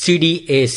CDAC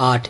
8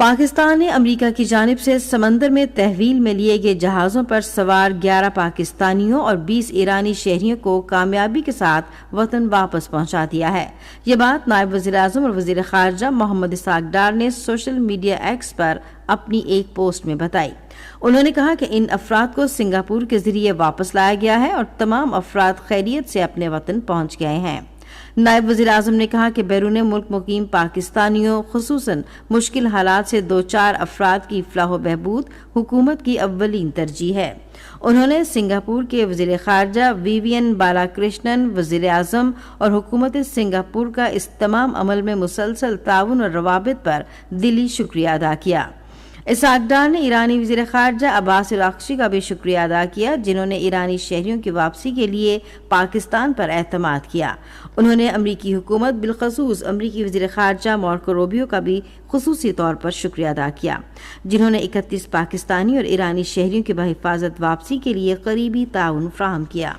Pakistan نے امریکہ کی جانب سے سمندر میں تحویل میں لیے گئے جہازوں پر سوار 11 پاکستانیوں اور 20 ایرانی شہریوں کو کامیابی کے ساتھ وطن واپس پہنچا دیا ہے۔ یہ بات نائب وزیر اعظم اور وزیر خارجہ محمد اسحاق ڈار نے سوشل میڈیا ایکس پر اپنی ایک پوسٹ میں بتائی۔ انہوں نے کہا کہ ان افراد کو سنگاپور کے ذریعے واپس لایا گیا ہے اور تمام افراد خیریت سے اپنے وطن پہنچ گئے ہیں۔ نائب وزیر اعظم نے کہا کہ بیرون ملک مقیم پاکستانیوں خصوصاً مشکل حالات سے دوچار افراد کی فلاح و بہبود حکومت کی اولین ترجیح ہے۔ انہوں نے سنگاپور کے وزیر خارجہ ویوین بالا کرشنن، وزیر اعظم اور حکومت سنگاپور کا اس تمام عمل میں مسلسل تعاون اور روابط پر دلی شکریہ ادا کیا۔ اسحاق ڈار نے ایرانی وزیر خارجہ عباس اراغچی کا بھی شکریہ ادا کیا، جنہوں نے ایرانی شہریوں کی واپسی کے لیے پاکستان پر اعتماد کیا۔ انہوں نے امریکی حکومت بالخصوص امریکی وزیر خارجہ مارکو روبیو کا بھی خصوصی طور پر شکریہ ادا کیا، جنہوں نے 31 پاکستانی اور ایرانی شہریوں کی بحفاظت واپسی کے لیے قریبی تعاون فراہم کیا۔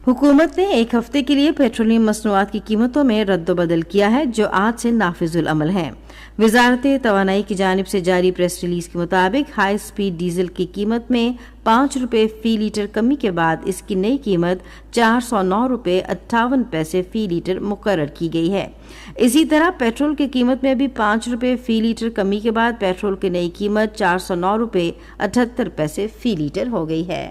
حکومت نے ایک ہفتے کے لیے پیٹرولیم مصنوعات کی قیمتوں میں رد و بدل کیا ہے، جو آج سے نافذ العمل ہیں۔ وزارت توانائی کی جانب سے جاری پریس ریلیز کے مطابق ہائی سپیڈ ڈیزل کی قیمت میں 5 روپے فی لیٹر کمی کے بعد اس کی نئی قیمت 409 روپے 58 پیسے فی لیٹر مقرر کی گئی ہے۔ اسی طرح پیٹرول کی قیمت میں بھی 5 روپے فی لیٹر کمی کے بعد پیٹرول کی نئی قیمت 409 روپے 78 پیسے فی لیٹر ہو گئی ہے۔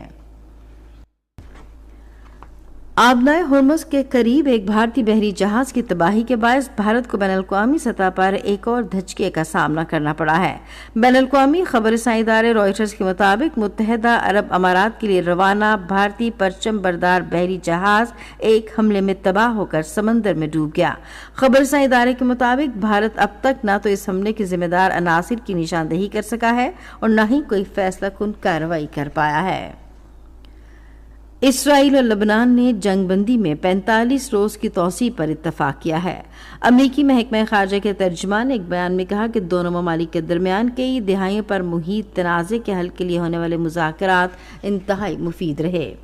آبنائے ہرمز کے قریب ایک بھارتی بحری جہاز کی تباہی کے باعث بھارت کو بین الاقوامی سطح پر ایک اور دھچکے کا سامنا کرنا پڑا ہے۔ بین الاقوامی خبر رسائی ادارے رائٹرز کے مطابق متحدہ عرب امارات کے لیے روانہ بھارتی پرچم بردار بحری جہاز ایک حملے میں تباہ ہو کر سمندر میں ڈوب گیا۔ خبر رسائی ادارے کے مطابق بھارت اب تک نہ تو اس حملے کے ذمہ دار عناصر کی نشاندہی کر سکا ہے اور نہ ہی کوئی فیصلہ کن کارروائی کر پایا ہے۔ اسرائیل اور لبنان نے جنگ بندی میں 45 روز کی توسیع پر اتفاق کیا ہے۔ امریکی محکمہ خارجہ کے ترجمان نے ایک بیان میں کہا کہ دونوں ممالک کے درمیان کئی دہائیوں پر محیط تنازع کے حل کے لیے ہونے والے مذاکرات انتہائی مفید رہے۔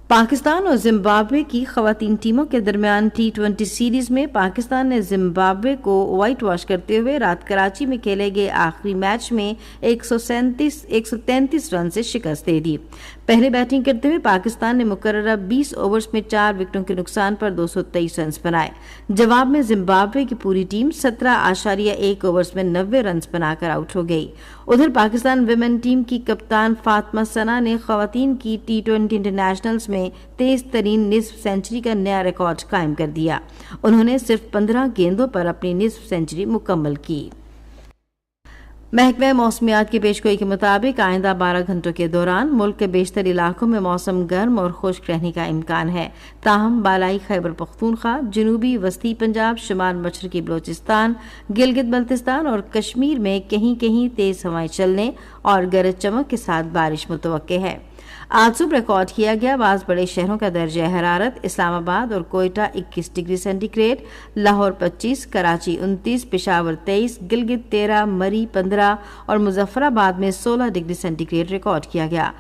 پاکستان اور زمبابوے کی خواتین ٹیموں کے درمیان T20 سیریز میں پاکستان نے زمبابوے کو وائٹ واش کرتے ہوئے رات کراچی میں کھیلے گئے آخری میچ میں 133 رن سے شکست دے دی۔ پہلے بیٹنگ کرتے ہوئے پاکستان نے مقررہ 20 اوورز میں 4 وکٹوں کے نقصان پر 223 رنز بنائے۔ جواب میں زمبابوے کی پوری ٹیم 17.1 اوورز میں 90 رنز بنا کر آؤٹ ہو گئی۔ ادھر پاکستان ویمن ٹیم کی کپتان فاطمہ ثنا نے خواتین کی T20 انٹرنیشنلز میں تیز ترین نصف سینچری کا نیا ریکارڈ قائم کر دیا۔ انہوں نے صرف 15 گیندوں پر اپنی نصف سینچری مکمل کی۔ محکمہ موسمیات کی پیشگوئی کے مطابق آئندہ 12 گھنٹوں کے دوران ملک کے بیشتر علاقوں میں موسم گرم اور خشک رہنے کا امکان ہے، تاہم بالائی خیبر پختونخوا، جنوبی وسطی پنجاب، شمال مشرقی بلوچستان، گلگت بلتستان اور کشمیر میں کہیں کہیں تیز ہوائیں چلنے اور گرج چمک کے ساتھ بارش متوقع ہے۔ آج صبح ریکارڈ کیا گیا بعض بڑے شہروں کا درجہ حرارت: اسلام آباد اور Quetta 21 degree centigrade, Lahore 25، Karachi 29، Peshawar 23، Gilgit 13، Murree 15 اور مظفر آباد میں 16 ڈگری سینٹی گریڈ ریکارڈ کیا گیا۔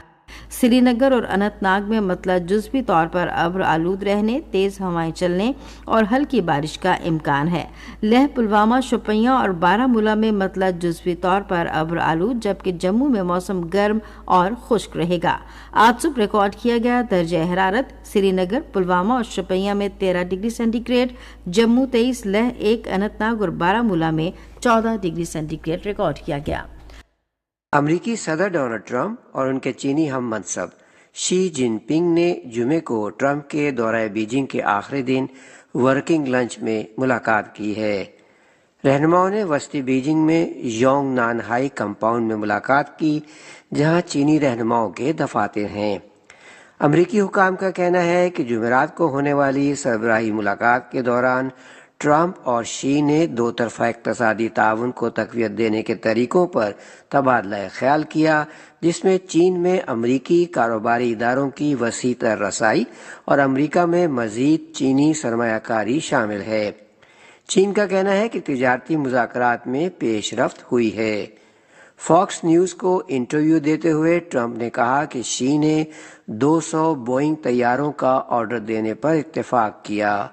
سری نگر اور اننت ناگ میں مطلع جزوی طور پر ابر آلود رہنے، تیز ہوائیں چلنے اور ہلکی بارش کا امکان ہے۔ لیہ، پلوامہ، شوپیاں اور بارہ مولہ میں مطلع جزوی طور پر ابر آلود، جبکہ جموں میں موسم گرم اور خشک رہے گا۔ آج صبح ریکارڈ کیا گیا درجہ حرارت: سری نگر، پلوامہ اور شوپیاں میں 13 degree centigrade, Jammu 23، Leh 1، Anantnag اور بارہ مولہ میں 14 ڈگری سینٹی گریڈ ریکارڈ کیا گیا۔ امریکی صدر ڈونلڈ ٹرمپ اور ان کے چینی ہم منصب شی جن پنگ نے جمعے کو ٹرمپ کے دورہ بیجنگ کے آخری دن ورکنگ لنچ میں ملاقات کی ہے۔ رہنماؤں نے وسطی بیجنگ میں یونگ نان ہائی کمپاؤنڈ میں ملاقات کی، جہاں چینی رہنماؤں کے دفاتر ہیں۔ امریکی حکام کا کہنا ہے کہ جمعرات کو ہونے والی سربراہی ملاقات کے دوران ٹرمپ اور شی نے دو طرفہ اقتصادی تعاون کو تقویت دینے کے طریقوں پر تبادلہ خیال کیا، جس میں چین میں امریکی کاروباری اداروں کی وسیع تر رسائی اور امریکہ میں مزید چینی سرمایہ کاری شامل ہے۔ چین کا کہنا ہے کہ تجارتی مذاکرات میں پیش رفت ہوئی ہے۔ فاکس نیوز کو انٹرویو دیتے ہوئے ٹرمپ نے کہا کہ شی نے 200 بوئنگ طیاروں کا آرڈر دینے پر اتفاق کیا۔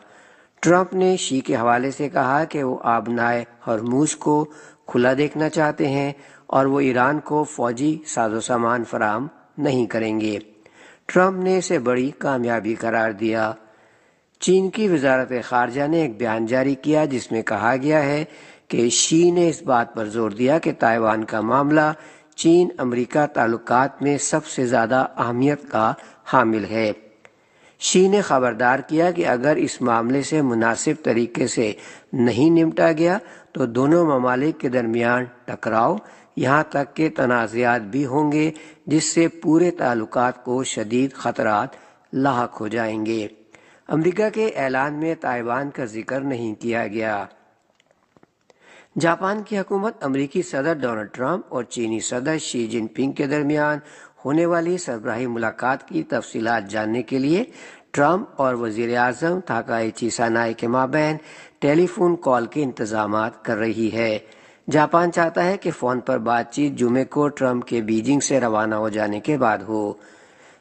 ٹرمپ نے شی کے حوالے سے کہا کہ وہ آبنائے ہرموز کو کھلا دیکھنا چاہتے ہیں اور وہ ایران کو فوجی ساز و سامان فراہم نہیں کریں گے۔ ٹرمپ نے اسے بڑی کامیابی قرار دیا۔ چین کی وزارت خارجہ نے ایک بیان جاری کیا جس میں کہا گیا ہے کہ شی نے اس بات پر زور دیا کہ تائیوان کا معاملہ چین امریکہ تعلقات میں سب سے زیادہ اہمیت کا حامل ہے۔ شی نے خبردار کیا کہ اگر اس معاملے سے مناسب طریقے سے نہیں نمٹا گیا تو دونوں ممالک کے درمیان ٹکراؤ یہاں تک کہ تنازعات بھی ہوں گے، جس سے پورے تعلقات کو شدید خطرات لاحق ہو جائیں گے۔ امریکہ کے اعلان میں تائیوان کا ذکر نہیں کیا گیا۔ جاپان کی حکومت امریکی صدر ڈونلڈ ٹرمپ اور چینی صدر شی جن پنگ کے درمیان ہونے والی سربراہی ملاقات کی تفصیلات جاننے کے لیے ٹرمپ اور وزیر اعظم تاکائچی سانائے کے مابین ٹیلی فون کال کے انتظامات کر رہی ہے۔ جاپان چاہتا ہے کہ فون پر بات چیت جمعے کو ٹرمپ کے بیجنگ سے روانہ ہو جانے کے بعد ہو۔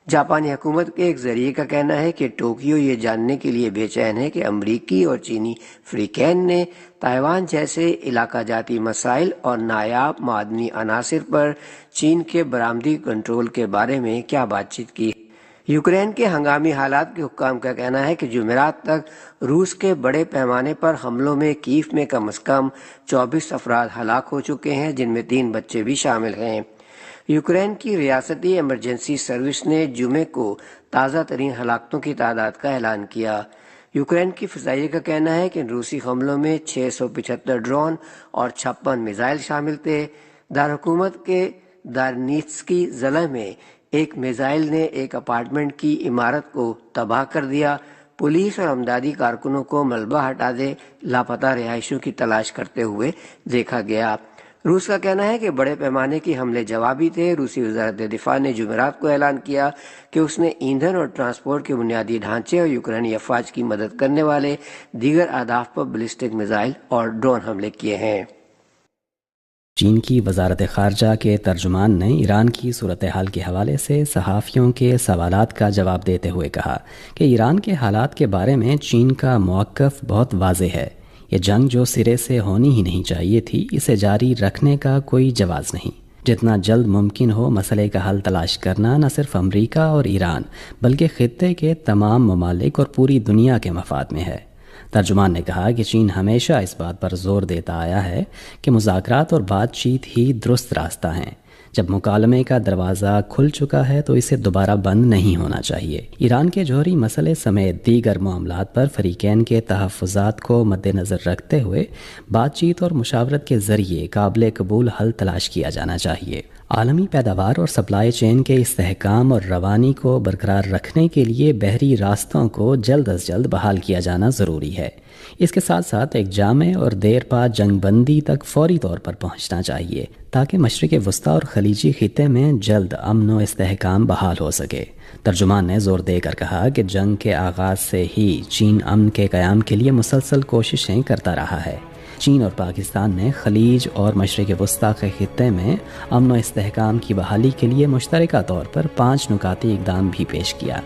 جاپانی حکومت کے ایک ذریعے کا کہنا ہے کہ ٹوکیو یہ جاننے کے لیے بے چین ہے کہ امریکی اور چینی فریقین نے تائیوان جیسے علاقہ جاتی مسائل اور نایاب معدنی عناصر پر چین کے برآمدی کنٹرول کے بارے میں کیا بات چیت کی۔ یوکرین کے ہنگامی حالات کے حکام کا کہنا ہے کہ جمعرات تک روس کے بڑے پیمانے پر حملوں میں کیف میں کم از کم 24 افراد ہلاک ہو چکے ہیں، جن میں 3 بچے بھی شامل ہیں۔ یوکرین کی ریاستی ایمرجنسی سروس نے جمعے کو تازہ ترین ہلاکتوں کی تعداد کا اعلان کیا۔ یوکرین کی فضائیہ کا کہنا ہے کہ روسی حملوں میں 675 ڈرون اور 56 میزائل شامل تھے۔ دارالحکومت کے دارنیتسکی ضلع میں ایک میزائل نے ایک اپارٹمنٹ کی عمارت کو تباہ کر دیا۔ پولیس اور امدادی کارکنوں کو ملبہ ہٹا دے لاپتہ رہائشیوں کی تلاش کرتے ہوئے دیکھا گیا۔ روس کا کہنا ہے کہ بڑے پیمانے کی حملے جوابی تھے۔ روسی وزارت دفاع نے جمعرات کو اعلان کیا کہ اس نے ایندھن اور ٹرانسپورٹ کے بنیادی ڈھانچے اور یوکرینی افواج کی مدد کرنے والے دیگر اہداف پر بیلسٹک میزائل اور ڈرون حملے کیے ہیں۔ چین کی وزارت خارجہ کے ترجمان نے ایران کی صورتحال کے حوالے سے صحافیوں کے سوالات کا جواب دیتے ہوئے کہا کہ ایران کے حالات کے بارے میں چین کا موقف بہت واضح ہے۔ یہ جنگ جو سرے سے ہونی ہی نہیں چاہیے تھی، اسے جاری رکھنے کا کوئی جواز نہیں۔ جتنا جلد ممکن ہو مسئلے کا حل تلاش کرنا نہ صرف امریکہ اور ایران بلکہ خطے کے تمام ممالک اور پوری دنیا کے مفاد میں ہے۔ ترجمان نے کہا کہ چین ہمیشہ اس بات پر زور دیتا آیا ہے کہ مذاکرات اور بات چیت ہی درست راستہ ہیں۔ جب مکالمے کا دروازہ کھل چکا ہے تو اسے دوبارہ بند نہیں ہونا چاہیے۔ ایران کے جوہری مسئلے سمیت دیگر معاملات پر فریقین کے تحفظات کو مد نظر رکھتے ہوئے بات چیت اور مشاورت کے ذریعے قابل قبول حل تلاش کیا جانا چاہیے۔ عالمی پیداوار اور سپلائی چین کے استحکام اور روانی کو برقرار رکھنے کے لیے بحری راستوں کو جلد از جلد بحال کیا جانا ضروری ہے۔ اس کے ساتھ ساتھ ایک جامع اور دیر پا جنگ بندی تک فوری طور پر پہنچنا چاہیے تاکہ مشرق وسطیٰ اور خلیجی خطے میں جلد امن و استحکام بحال ہو سکے۔ ترجمان نے زور دے کر کہا کہ جنگ کے آغاز سے ہی چین امن کے قیام کے لیے مسلسل کوششیں کرتا رہا ہے۔ چین اور پاکستان نے خلیج اور مشرق وسطیٰ کے خطے میں امن و استحکام کی بحالی کے لیے مشترکہ طور پر 5 نکاتی اقدام بھی پیش کیا۔